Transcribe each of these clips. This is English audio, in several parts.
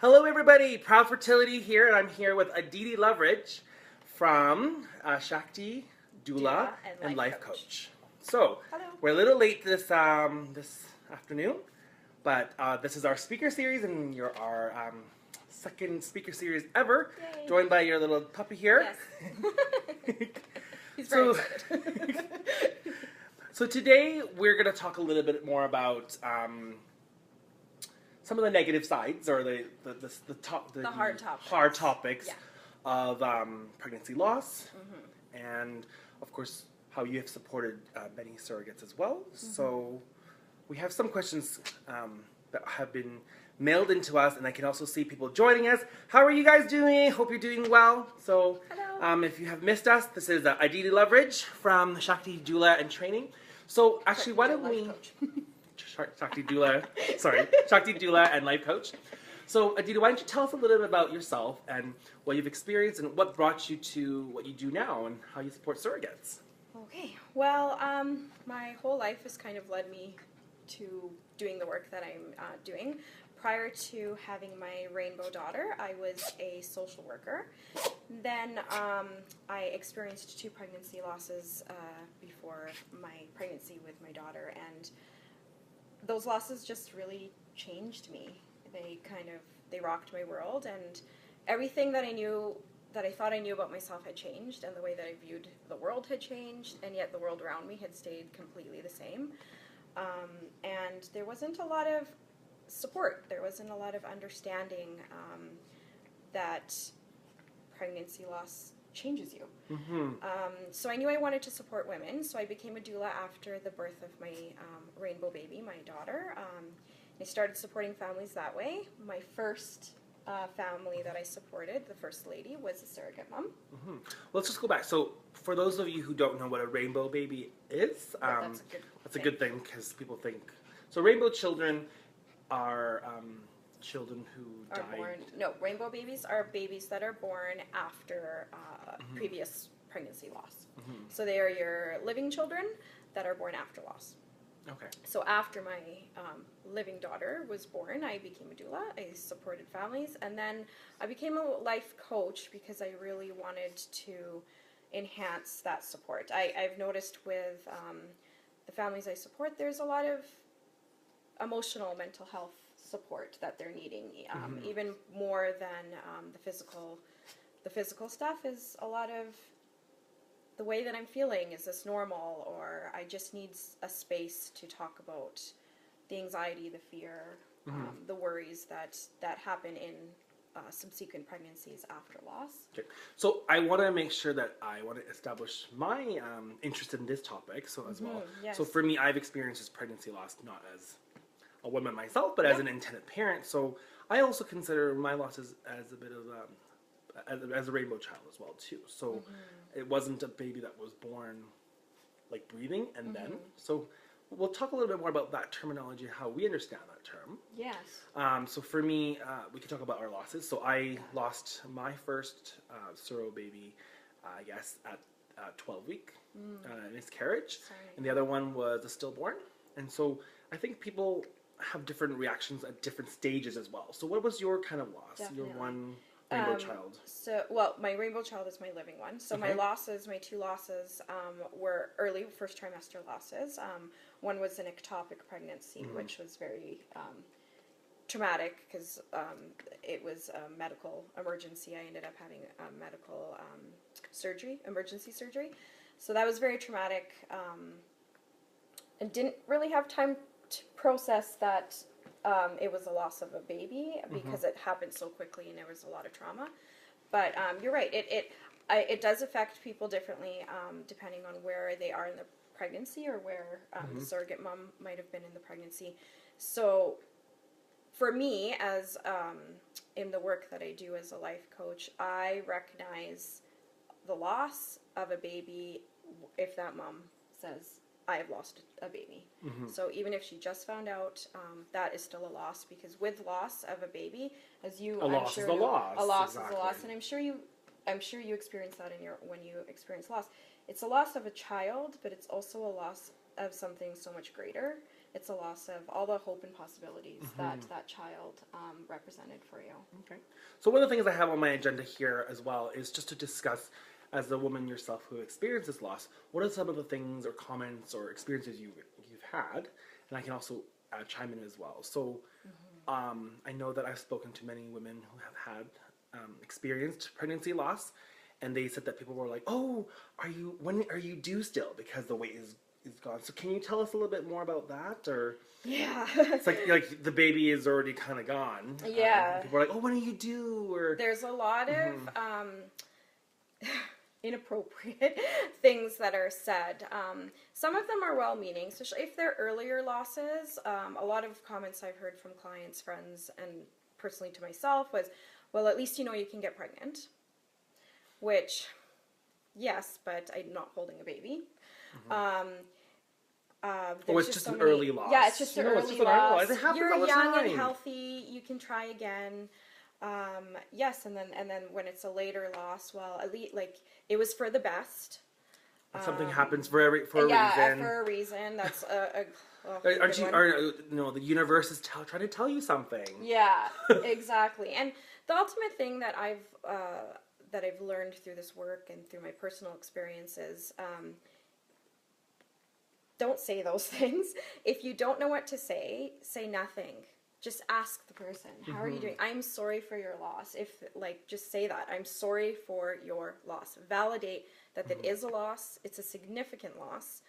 Hello everybody, Proud Fertility here, and I'm here with Aditi Loveridge from Shakti, Doula, and Life Coach. So, hello. We're a little late this this afternoon, but this is our speaker series, and you're our second speaker series ever, Yay. Joined by your little puppy here. Yes. He's very excited. So today we're going to talk a little bit more about some of the negative sides, or the hard topics of pregnancy loss, and of course how you have supported many surrogates as well. So we have some questions that have been mailed into us, and I can also see people joining us. How are you guys doing? Hope you're doing well. So if you have missed us, this is Aditi Loveridge from Shakti Doula and Training. So actually, why don't we... Shakti Doula, Shakti Doula and Life Coach. So Aditi, why don't you tell us a little bit about yourself and what you've experienced and what brought you to what you do now and how you support surrogates? Okay, well, my whole life has kind of led me to doing the work that I'm doing. Prior to having my rainbow daughter, I was a social worker. Then I experienced 2 pregnancy losses before my pregnancy with my daughter, and those losses just really changed me. They rocked my world, and everything that I thought I knew about myself had changed, and the way that I viewed the world had changed, and yet the world around me had stayed completely the same. And there wasn't a lot of support. There wasn't a lot of understanding that pregnancy loss changes you. So I knew I wanted to support women, so I became a doula after the birth of my rainbow baby, my daughter. I started supporting families that way. My first family that I supported, the first lady, was a surrogate mom. Let's just go back. So for those of you who don't know what a rainbow baby is, that's a good thing, because people think... So rainbow children are... children who died. No, rainbow babies are babies that are born after previous pregnancy loss. So they are your living children that are born after loss. Okay. So after my living daughter was born, I became a doula. I supported families, and then I became a life coach because I really wanted to enhance that support. I've noticed with the families I support, there's a lot of emotional, mental health support that they're needing, even more than the physical. The physical stuff is a lot of the way that I'm feeling. Is this normal, or I just need a space to talk about the anxiety, the fear, the worries that happen in subsequent pregnancies after loss. Okay, so I want to make sure that I want to establish my interest in this topic, as well. Yes. So for me, I've experienced this pregnancy loss not as a woman myself, but as an intended parent. So I also consider my losses as a bit of as a rainbow child as well too. So it wasn't a baby that was born like breathing and then. So we'll talk a little bit more about that terminology, how we understand that term. Yes. So for me, we can talk about our losses. So I lost my first surrogate baby, I guess, at 12-week miscarriage. And the other one was a stillborn. And so I think people have different reactions at different stages as well. So what was your kind of loss? Definitely. Your one rainbow child? My rainbow child is my living one. So my 2 losses were early first trimester losses. One was an ectopic pregnancy, which was very traumatic because it was a medical emergency. I ended up having a medical emergency surgery. So that was very traumatic, and didn't really have time to process that it was a loss of a baby because it happened so quickly and there was a lot of trauma. But you're right, it does affect people differently depending on where they are in the pregnancy or where the surrogate mom might have been in the pregnancy. So for me, as in the work that I do as a life coach, I recognize the loss of a baby if that mom says, I have lost a baby. So even if she just found out, that is still a loss, because with loss of a baby, as you, a loss is a loss, and I'm sure you experience that when you experience loss. It's a loss of a child, but it's also a loss of something so much greater it's a loss of all the hope and possibilities that that child represented for you. Okay. So one of the things I have on my agenda here as well is just to discuss, as the woman yourself who experiences loss, what are some of the things or comments or experiences you've had? And I can also chime in as well. So I know that I've spoken to many women who have had experienced pregnancy loss, and they said that people were like, "Oh, when are you due still?" Because the weight is gone. So can you tell us a little bit more about that? Or Yeah, it's like the baby is already kind of gone. Yeah, people are like, "Oh, when are you due?" Or there's a lot of inappropriate things that are said. Some of them are well-meaning, especially if they're earlier losses. A lot of comments I've heard from clients, friends, and personally to myself was, well, at least you know you can get pregnant. Which, yes, but I'm not holding a baby. it's just an early loss. Yeah, it's just an early loss. It happens You're all the young time. and healthy. You can try again. Yes, and then when it's a later loss, well, at least it was for the best. Something happens for a reason. Yeah, for a reason. That's the universe is trying to tell you something. Yeah, exactly. And the ultimate thing that I've learned through this work and through my personal experiences, don't say those things. If you don't know what to say nothing. Just ask the person, how are you doing? I'm sorry for your loss. Just say that. I'm sorry for your loss. Validate that is a loss. It's a significant loss.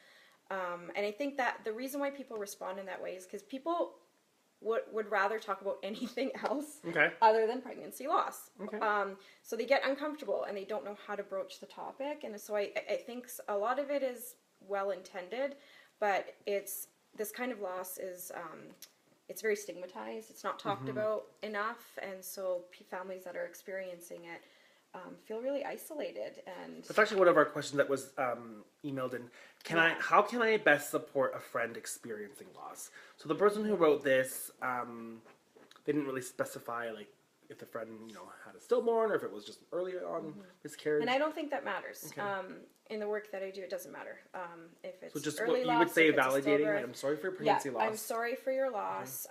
And I think that the reason why people respond in that way is because people would rather talk about anything else other than pregnancy loss. So they get uncomfortable and they don't know how to broach the topic. And so I think a lot of it is well-intended, but this kind of loss is... it's very stigmatized. It's not talked about enough, and so families that are experiencing it feel really isolated. And that's actually one of our questions that was emailed in. How can I best support a friend experiencing loss? So the person who wrote this, they didn't really specify if the friend had a stillborn or if it was just early on miscarriage. And I don't think that matters. In the work that I do, it doesn't matter if it's so just early what loss, you would say, if it's validating. I'm sorry for your pregnancy loss. I'm sorry for your loss.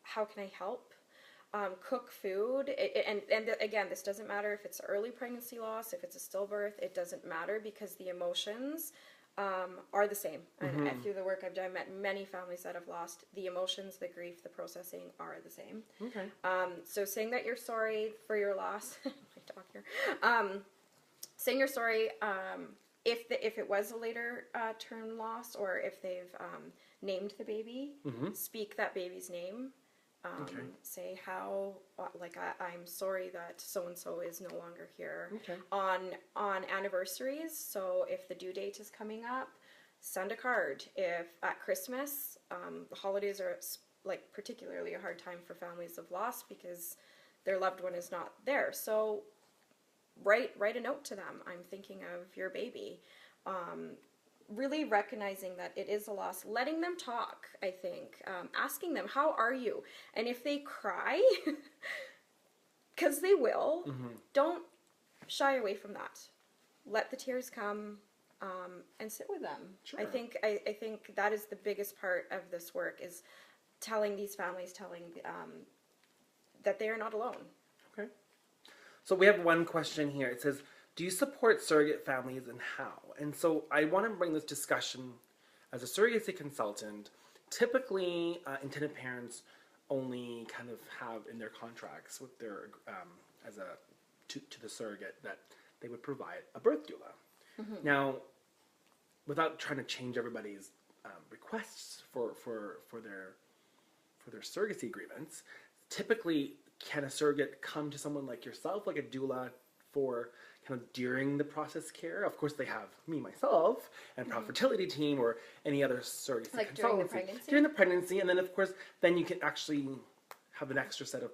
How can I help? Cook food, and again, this doesn't matter if it's early pregnancy loss, if it's a stillbirth. It doesn't matter because the emotions are the same. And through the work I've done, I've met many families that have lost. The emotions, the grief, the processing are the same. So saying that you're sorry for your loss, my dog here, saying you're sorry if it was a later term loss, or if they've named the baby, speak that baby's name. Say how, I'm sorry that so-and-so is no longer here. On anniversaries, so if the due date is coming up, send a card. If at Christmas, the holidays are particularly a hard time for families of loss because their loved one is not there. So write a note to them. I'm thinking of your baby. Really recognizing that it is a loss, letting them talk, I think, asking them, how are you? And if they cry, because they will, don't shy away from that. Let the tears come and sit with them. Sure. I think that is the biggest part of this work, is telling these families, that they are not alone. Okay. So we have one question here. It says, do you support surrogate families, and how? And so I want to bring this discussion as a surrogacy consultant. Typically, intended parents only kind of have in their contracts with their to the surrogate that they would provide a birth doula. Now, without trying to change everybody's requests for their surrogacy agreements, typically can a surrogate come to someone like yourself, like a doula, for kind of during the process care? Of course, they have me, myself, and Fertility team, or any other surrogacy consultancy. During the pregnancy? During the pregnancy, and then of course, then you can actually have an extra set of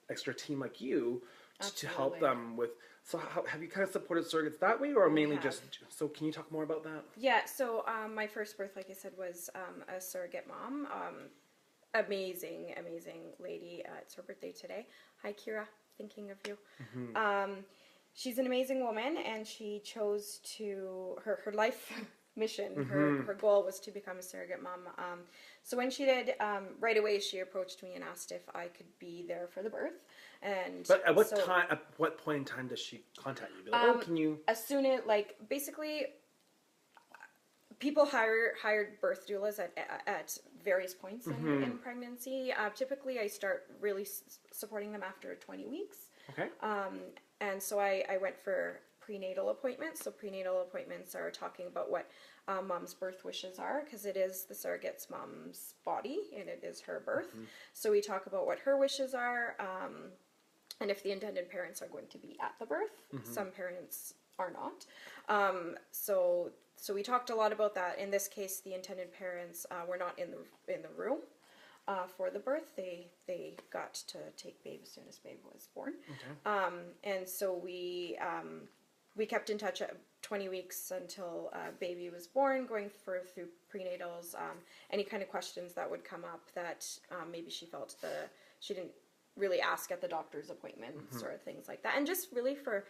extra team like you to help them with. So have you kind of supported surrogates that way, or mainly just? So can you talk more about that? Yeah. So my first birth, like I said, was a surrogate mom. Amazing lady. It's her birthday today. Hi, Kira. Thinking of you. She's an amazing woman, and she chose to her life mission. Her goal was to become a surrogate mom. So when she did, right away she approached me and asked if I could be there for the birth. And but at what point in time does she contact you? Like, oh, can you? As soon as, like, basically, people hired birth doulas at various points in pregnancy. Typically, I start really supporting them after 20 weeks. Okay. And so I went for prenatal appointments. So prenatal appointments are talking about what mom's birth wishes are, because it is the surrogate's mom's body and it is her birth. So we talk about what her wishes are, and if the intended parents are going to be at the birth. Some parents are not. So we talked a lot about that. In this case, the intended parents were not in the room for the birth. They got to take babe as soon as babe was born. Okay. And so we kept in touch at 20 weeks until baby was born, going through prenatals, any kind of questions that would come up that maybe she felt she didn't really ask at the doctor's appointments or things like that. And just really for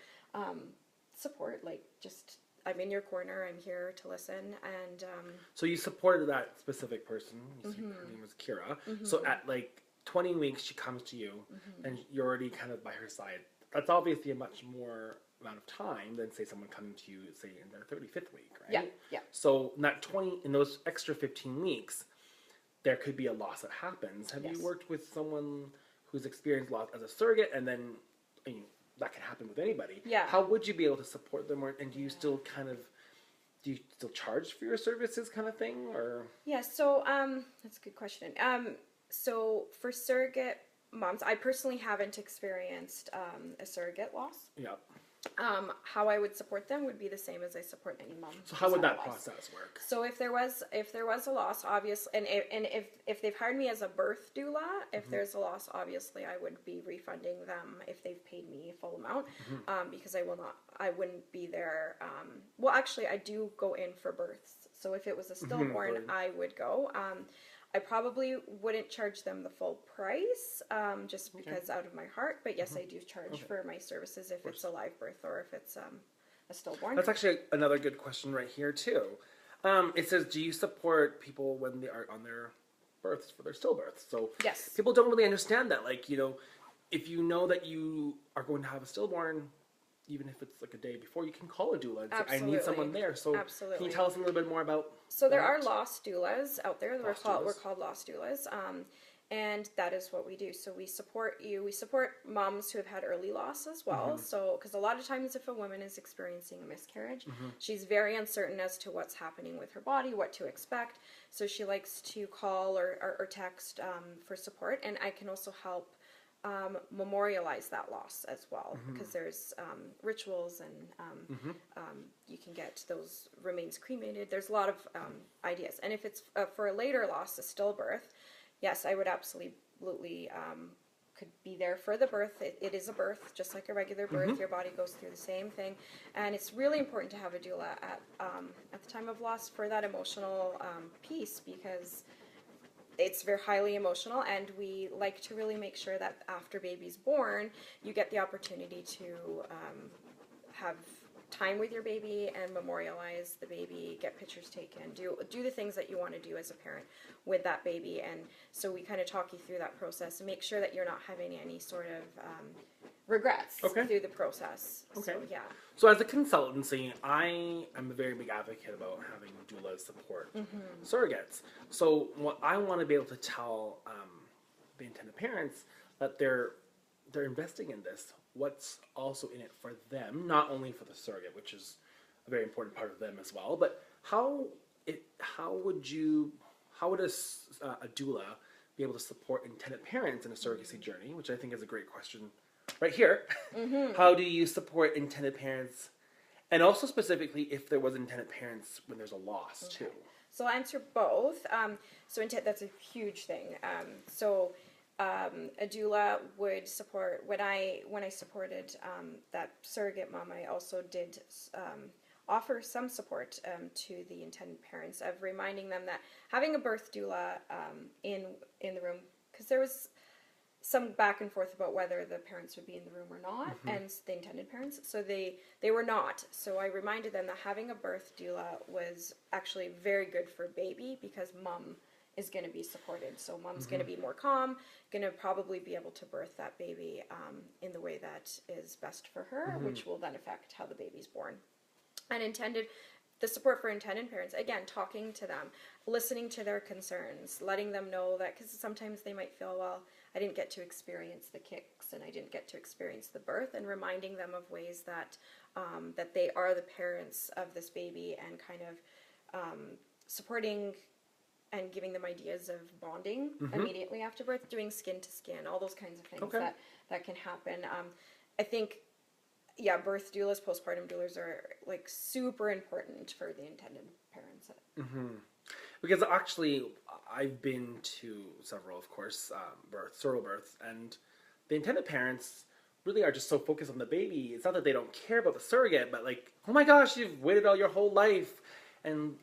support, like, just, I'm in your corner, I'm here to listen. And so you supported that specific person. You said her name was Kira. So at like 20 weeks she comes to you and you're already kind of by her side. That's obviously a much more amount of time than, say, someone coming to you, say, in their 35th week, right? Yeah. So in those extra 15 weeks, there could be a loss that happens. Have you worked with someone who's experienced loss as a surrogate, and then, I mean, that can happen with anybody. Yeah. How would you be able to support them, and do you still charge for your services, kind of thing, or? Yeah. So that's a good question. So for surrogate moms, I personally haven't experienced a surrogate loss. Yeah. How I would support them would be the same as I support any mom. So how would that process work? So if there was a loss, obviously, and if they've hired me as a birth doula, if there's a loss, obviously I would be refunding them if they've paid me full amount, because I wouldn't be there. Well, actually, I do go in for births. So if it was a stillborn, I would go. I probably wouldn't charge them the full price, just because out of my heart. But yes, I do charge for my services if it's a live birth or if it's a stillborn. That's actually another good question right here too. It says, do you support people when they are on their births for their stillbirths? So yes, people don't really understand that. Like, if you know that you are going to have a stillborn, even if it's like a day before, you can call a doula and say, I need someone there. So can you tell us a little bit more about that? There are loss doulas out there. We're called loss doulas. And that is what we do. So we support you. We support moms who have had early loss as well. So, because a lot of times if a woman is experiencing a miscarriage, she's very uncertain as to what's happening with her body, what to expect. So she likes to call or text for support. And I can also help memorialize that loss as well, because there's rituals and you can get those remains cremated. There's a lot of ideas. And if it's for a later loss, a stillbirth, yes, I would absolutely could be there for the birth. It is a birth, just like a regular birth. Your body goes through the same thing. And it's really important to have a doula at the time of loss for that emotional piece, because it's very highly emotional, and we like to really make sure that after baby's born, you get the opportunity to have time with your baby and memorialize the baby, get pictures taken, do the things that you want to do as a parent with that baby. And so we kind of talk you through that process and make sure that you're not having any sort of regrets through the process. Okay. So, yeah. So as a consultancy, I am a very big advocate about having doulas support surrogates. So what I want to be able to tell the intended parents that they're investing in this. What's also in it for them, not only for the surrogate, which is a very important part of them as well, but how would a doula be able to support intended parents in a surrogacy journey, which I think is a great question right here. How do you support intended parents, and also specifically if there was intended parents when there's a loss too? So I'll answer both. That's a huge thing. A doula would support, when I supported that surrogate mom, I also did offer some support to the intended parents of reminding them that having a birth doula in the room, because there was some back and forth about whether the parents would be in the room or not, and the intended parents. So they were not. So I reminded them that having a birth doula was actually very good for baby, because mom is going to be supported. So mom's going to be more calm, going to probably be able to birth that baby in the way that is best for her, which will then affect how the baby's born. And the support for intended parents, again, talking to them, listening to their concerns, letting them know that, because sometimes they might feel, well, I didn't get to experience the kicks and I didn't get to experience the birth, and reminding them of ways that that they are the parents of this baby, and kind of supporting and giving them ideas of bonding immediately after birth, doing skin to skin, all those kinds of things that can happen. I think, birth doulas, postpartum doulas are like super important for the intended parents. Because actually, I've been to several, of course, surrogate births, and the intended parents really are just so focused on the baby. It's not that they don't care about the surrogate, but like, oh my gosh, you've waited all your whole life, and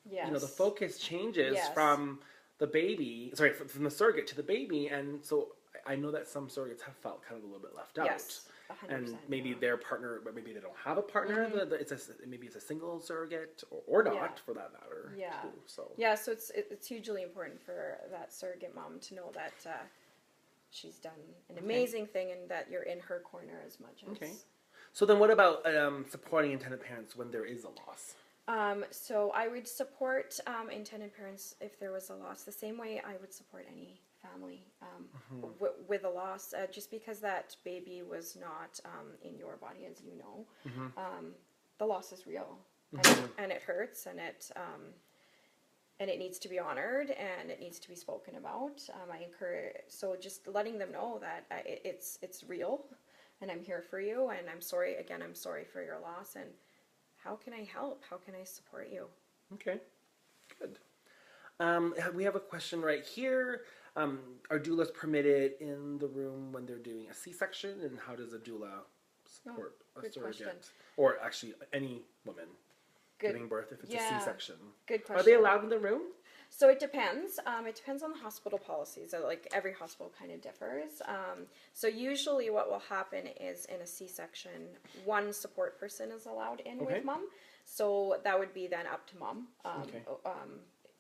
the focus changes from the baby, from the surrogate to the baby, and so I know that some surrogates have felt kind of a little bit left out. Yes, 100%. And maybe their partner, but maybe they don't have a partner. Maybe it's a single surrogate, or not, for that matter. Too, so it's hugely important for that surrogate mom to know that she's done an amazing thing, and that you're in her corner as much as. Okay. So then, what about supporting intended parents when there is a loss? So I would support intended parents if there was a loss, the same way I would support any family with a loss, just because that baby was not in your body, as you know. The loss is real, and it hurts, and it needs to be honored, and it needs to be spoken about. I encourage, so just letting them know that it's real, and I'm here for you, and I'm sorry for your loss, and how can I help? How can I support you? Okay, good. We have a question right here. Are doulas permitted in the room when they're doing a C-section, and how does a doula support a surrogate? Question. Or actually any woman giving birth if it's a C-section? Good question. Are they allowed in the room? So it depends. It depends on the hospital policies. So like every hospital kind of differs. So usually what will happen is in a C-section, one support person is allowed in with mom. So that would be then up to mom,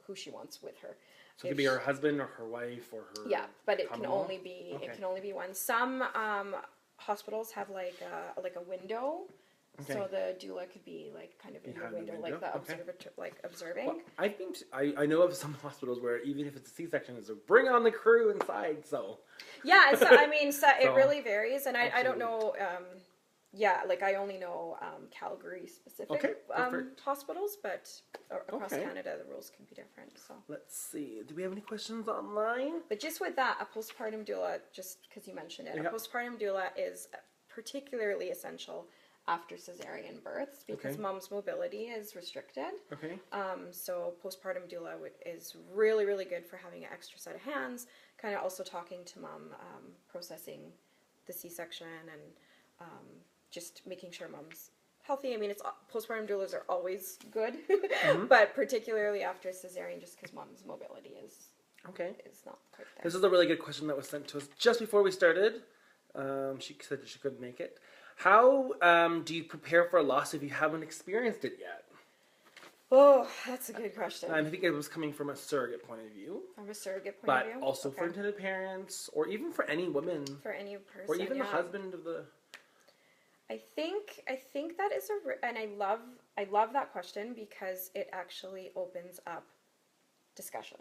who she wants with her. So it could be her husband or her wife or her. Yeah, but it can only be one. Some hospitals have like a window. Okay. So the doula could be like kind of in the window, like the observing. Well, I know of some hospitals where even if it's a C-section, it's bring on the crew inside. So yeah, so I mean, it really varies, and I don't know. I only know Calgary specific hospitals, but across Canada the rules can be different. So let's see. Do we have any questions online? But just with that, a postpartum doula, just because you mentioned it, a postpartum doula is particularly essential after cesarean births, because mom's mobility is restricted. So postpartum doula is really, really good for having an extra set of hands, kind of also talking to mom, processing the C-section, and just making sure mom's healthy. I mean, postpartum doulas are always good, but particularly after cesarean, just because mom's mobility is not quite there. This is a really good question that was sent to us just before we started. She said she couldn't make it. How do you prepare for a loss if you haven't experienced it yet? Oh, that's a good question. I think it was coming from a surrogate point of view. From a surrogate point of view? But also for intended parents, or even for any woman. For any person, or even the husband of the... I think that is and I love that question, because it actually opens up discussion.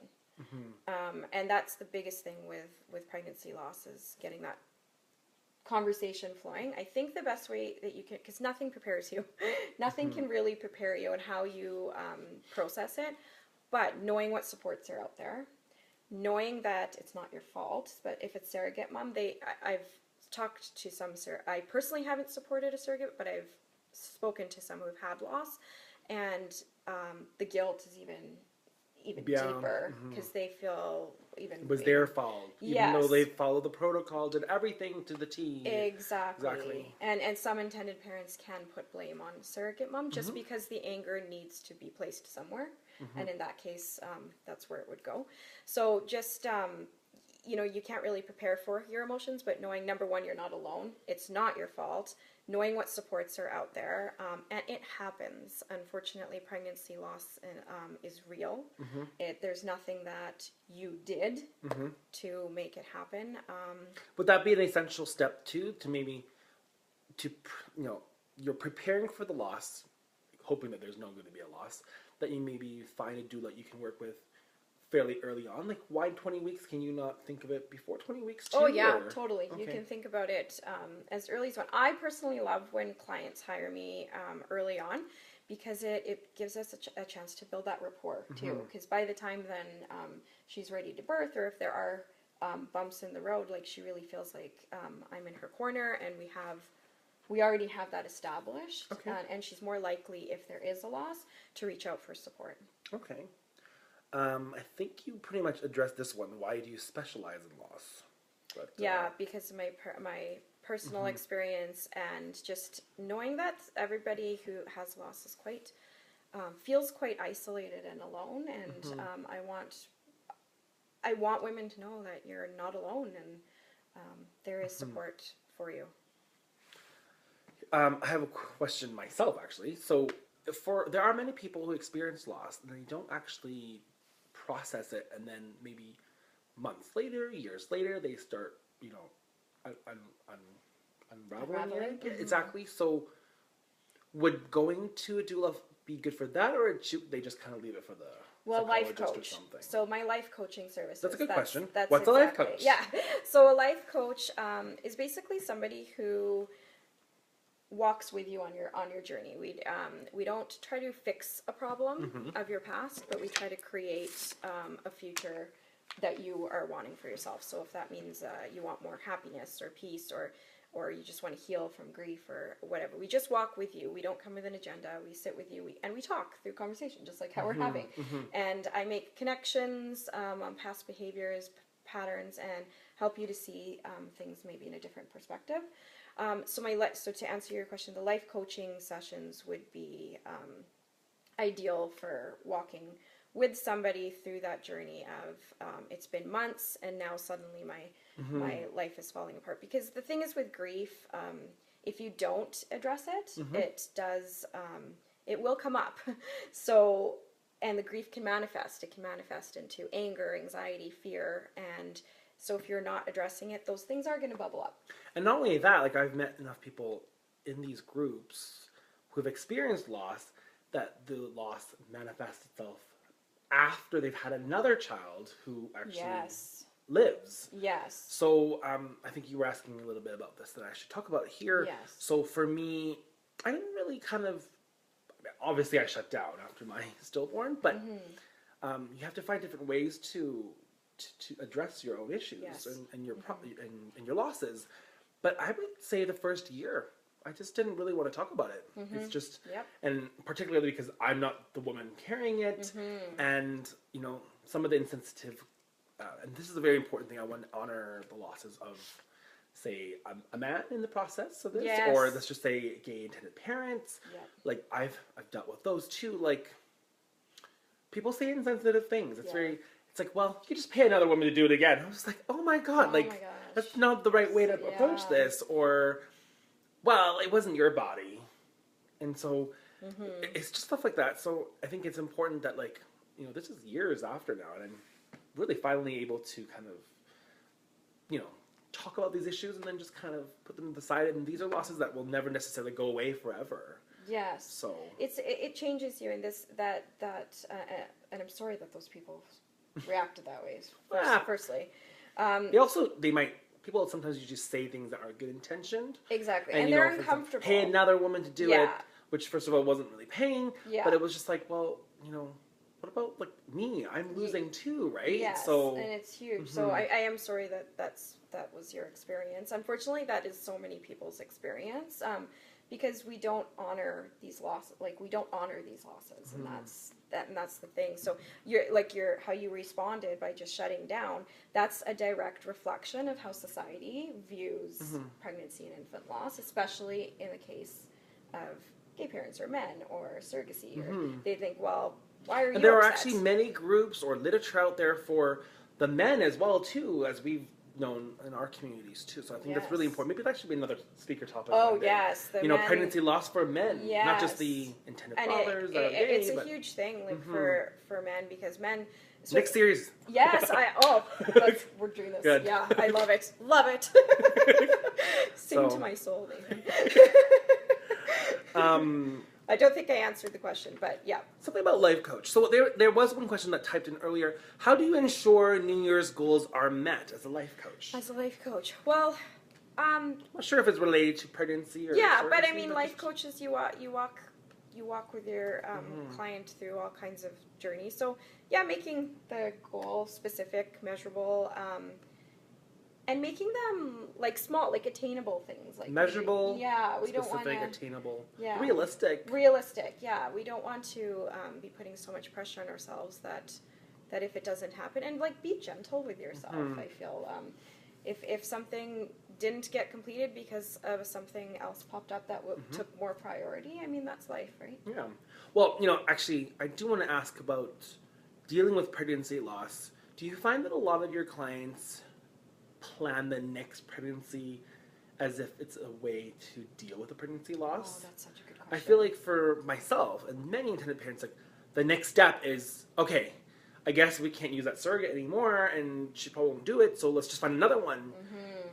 And that's the biggest thing with pregnancy loss, is getting that conversation flowing. I think the best way that you can, because nothing prepares you, nothing can really prepare you on how you process it, but knowing what supports are out there, knowing that it's not your fault, but if it's surrogate mom, I've talked to some, I personally haven't supported a surrogate, but I've spoken to some who've had loss, and the guilt is even deeper, because they feel even... It was their fault, even though they followed the protocol, did everything to the T. Exactly. And some intended parents can put blame on surrogate mom, just because the anger needs to be placed somewhere, and in that case, that's where it would go. So just... you know, you can't really prepare for your emotions, but knowing, number one, you're not alone. It's not your fault. Knowing what supports are out there. And it happens. Unfortunately, pregnancy loss is real. There's nothing that you did to make it happen. Would that be an essential step too, to maybe, you know, you're preparing for the loss, hoping that there's not going to be a loss, that you maybe find a doula you can work with fairly early on? Like, why 20 weeks? Can you not think of it before 20 weeks too? Oh yeah, or? totally. Okay. You can think about it as early as one. I personally love when clients hire me early on, because it gives us a chance to build that rapport too. Because by the time then she's ready to birth, or if there are bumps in the road, like she really feels like I'm in her corner, and we already have that established. Okay. And she's more likely, if there is a loss, to reach out for support. Okay. I think you pretty much addressed this one. Why do you specialize in loss? But, yeah, because of my personal experience, and just knowing that everybody who has loss is feels quite isolated and alone, and I want women to know that you're not alone, and there is support for you. I have a question myself, actually. So, there are many people who experience loss and they don't actually process it, and then maybe months later, years later, they start, you know, unraveling it. Exactly. So, would going to a doula be good for that, or should they just kind of leave it for the life psychologist coach. or something? So my life coaching services. That's a good question. That's What's a life coach? Yeah. So a life coach is basically somebody who walks with you on your journey. We don't try to fix a problem of your past, but we try to create a future that you are wanting for yourself. So if that means you want more happiness or peace, or you just want to heal from grief or whatever, we just walk with you. We don't come with an agenda. We sit with you, and we talk through conversation, just like how we're having. And I make connections on past behaviors, patterns, and help you to see things maybe in a different perspective. So to answer your question, the life coaching sessions would be ideal for walking with somebody through that journey of it's been months, and now suddenly my life is falling apart. Because the thing is with grief, if you don't address it, it will come up. So, and the grief can manifest. It can manifest into anger, anxiety, fear, and so if you're not addressing it, those things are going to bubble up. And not only that, like, I've met enough people in these groups who have experienced loss that the loss manifests itself after they've had another child who actually lives. Yes. So I think you were asking me a little bit about this that I should talk about here. Yes. So for me, I didn't really obviously I shut down after my stillborn, but you have to find different ways to address your own issues and your and your losses. But I would say the first year, I just didn't really want to talk about it. It's just, and particularly because I'm not the woman carrying it, and you know, some of the insensitive, and this is a very important thing. I want to honor the losses of, say, a man in the process of this, or let's just say gay intended parents. Like I've dealt with those too. Like people say insensitive things. It's very. It's like, well, you just pay another woman to do it again. I was like, oh my god, that's not the right way to approach this. Or, well, it wasn't your body. And so, it's just stuff like that. So I think it's important that, like, you know, this is years after now, and I'm really finally able to kind of, you know, talk about these issues and then just kind of put them to the side. And these are losses that will never necessarily go away forever. Yes. So it changes you in this, that and I'm sorry that those people reacted that way. Firstly, people sometimes you just say things that are good intentioned. Exactly, and they're uncomfortable. Pay another woman to do it, which first of all wasn't really paying, but it was just like, well, you know, what about like me? I'm losing too, right? Yes, so, and it's huge. So I am sorry that was your experience. Unfortunately, that is so many people's experience. Because we don't honor these losses, and that's the thing. So how you responded by just shutting down. That's a direct reflection of how society views pregnancy and infant loss, especially in the case of gay parents or men or surrogacy. Or they think, well, why are you? And there are actually many groups or literature out there for the men as well too, as we've known in our communities too. So I think that's really important. Maybe that should be another speaker topic. Oh yes, pregnancy loss for men, not just the intended fathers. It's a huge thing, like for men, because men. Next series. Yes, we're doing this. Good. Yeah, I love it. Love it. Sing to my soul, Nathan. I don't think I answered the question, but yeah. Something about life coach. So there was one question that typed in earlier. How do you ensure New Year's goals are met as a life coach? As a life coach, well, I'm not sure if it's related to pregnancy or but I mean, life coaches, you walk with your client through all kinds of journeys. So yeah, making the goal specific, measurable, and making them like small, like attainable things, like measurable. We don't want to attainable. Yeah, realistic. Yeah, we don't want to be putting so much pressure on ourselves that if it doesn't happen, and like be gentle with yourself. I feel if something didn't get completed because of something else popped up that took more priority, I mean, that's life, right? Yeah. Well, actually, I do want to ask about dealing with pregnancy loss. Do you find that a lot of your clients plan the next pregnancy as if it's a way to deal with the pregnancy loss? Oh, that's such a good question. I feel like for myself and many intended parents, like the next step is, okay, I guess we can't use that surrogate anymore, and she probably won't do it, so let's just find another one.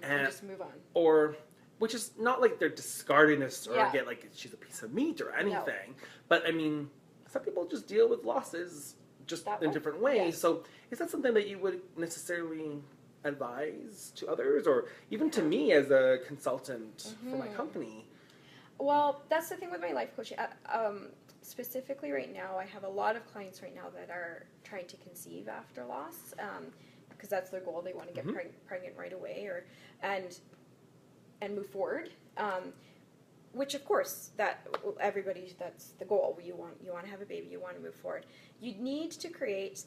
And just move on. Or, which is not like they're discarding a surrogate like she's a piece of meat or anything. No. But, I mean, some people just deal with losses just in different ways. Yes. So is that something that you would necessarily advise to others, or even to me as a consultant for my company? Well, that's the thing with my life coaching. Specifically right now, I have a lot of clients right now that are trying to conceive after loss, because that's their goal. They want to get pregnant right away, and move forward. Which, of course, that's the goal. You want to have a baby. You want to move forward. You need to create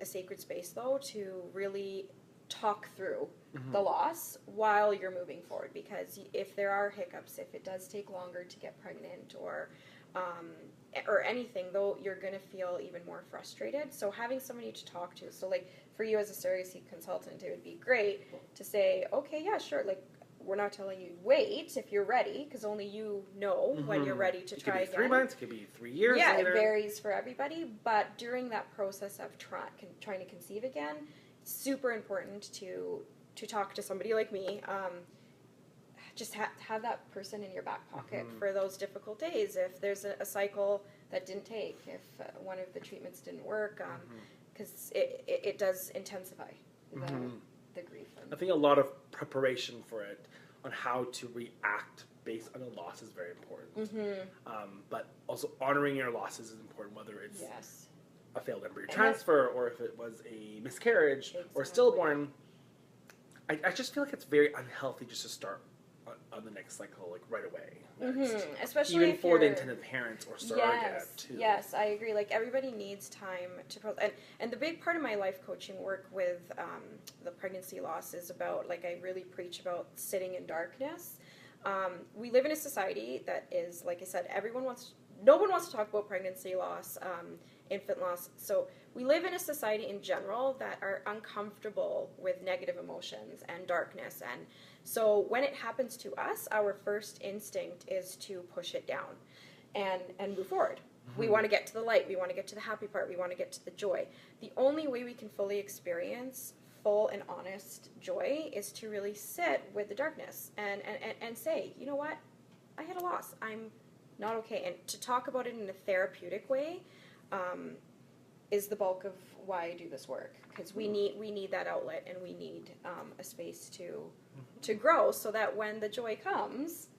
a sacred space, though, to really talk through the loss while you're moving forward. Because if there are hiccups, if it does take longer to get pregnant, or anything, though, you're going to feel even more frustrated. So having somebody to talk to. So, like, for you as a surrogacy consultant, it would be great to say, okay, yeah, sure, like, we're not telling you wait if you're ready, because only you know when you're ready to try again. It could be 3 months, it could be 3 years later. Yeah, it varies for everybody, but during that process of trying to conceive again, it's super important to talk to somebody like me. Just have that person in your back pocket for those difficult days. If there's a cycle that didn't take, if one of the treatments didn't work, because it does intensify the grief. I think a lot of preparation for it on how to react based on a loss is very important. But also honoring your losses is important, whether it's a failed embryo transfer, or if it was a miscarriage or stillborn. I just feel like it's very unhealthy just to start on the next cycle, like right away. Especially even if for the intended parents or surrogate too. Yes, I agree. Like, everybody needs time to and the big part of my life coaching work with the pregnancy loss is about, like, I really preach about sitting in darkness. We live in a society that is, like I said, no one wants to talk about pregnancy loss, infant loss. So we live in a society in general that are uncomfortable with negative emotions and darkness. And so when it happens to us, our first instinct is to push it down and move forward. We want to get to the light. We want to get to the happy part. We want to get to the joy. The only way we can fully experience full and honest joy is to really sit with the darkness and say, you know what? I had a loss. I'm not okay. And to talk about it in a therapeutic way is the bulk of why I do this work, because we need that outlet, and we need a space to grow, so that when the joy comes,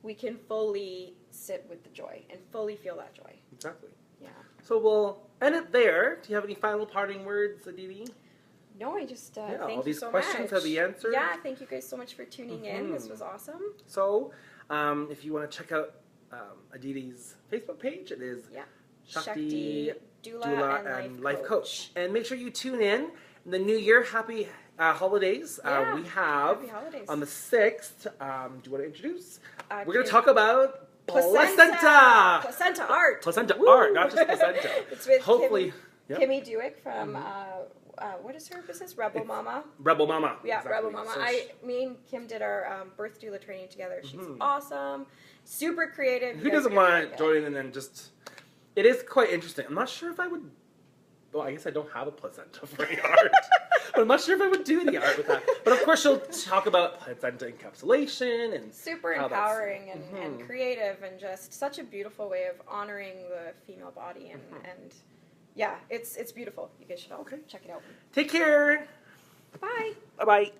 we can fully sit with the joy and fully feel that joy. Exactly. Yeah. So we'll end it there. Do you have any final parting words, Aditi? No, I just thank all you these so questions much. have the answers. Yeah, thank you guys so much for tuning in. This was awesome. So, if you want to check out Aditi's Facebook page, it is Shakti, Doula and Life Coach. And make sure you tune in the new year. Happy holidays. We have on the 6th, do you want to introduce? We're going to talk about placenta. Placenta art. Placenta Woo! art, not just placenta. It's with hopefully Kimmy Dewick from what is her business? Rebel Mama. Rebel Mama. Yeah, exactly. Rebel Mama. So me and Kim did our birth doula training together. She's awesome, super creative. Who doesn't want to join and then just... It is quite interesting. I'm not sure if I would... Well, I guess I don't have a placenta for any art. But I'm not sure if I would do any art with that. But of course she'll talk about placenta encapsulation and... Super empowering and creative and just such a beautiful way of honoring the female body and yeah, it's beautiful. You guys should all check it out. Take care. Bye. Bye-bye.